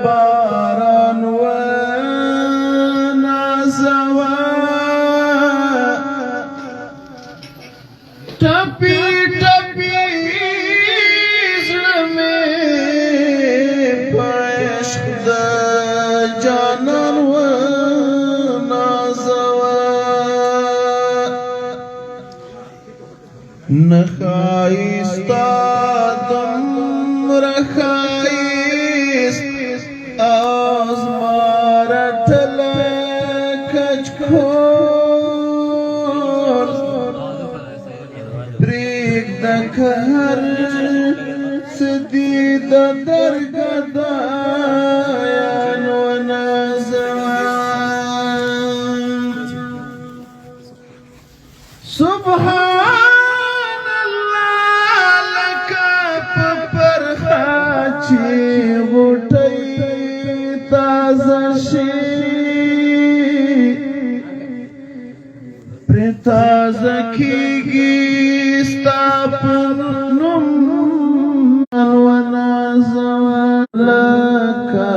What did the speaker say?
باران ونازوا ټپي ټپي زړه مې په عشق د جانان ونازوا نه ښایسته دومره ښایست او زما رټله کچکول پرېږده که هر څه دي د درګدایان ونازوه سبحان الله لکه په پرخه چې غوټۍ تازه شي پرې تازه کېږي ستا په نوم ونازوه لکه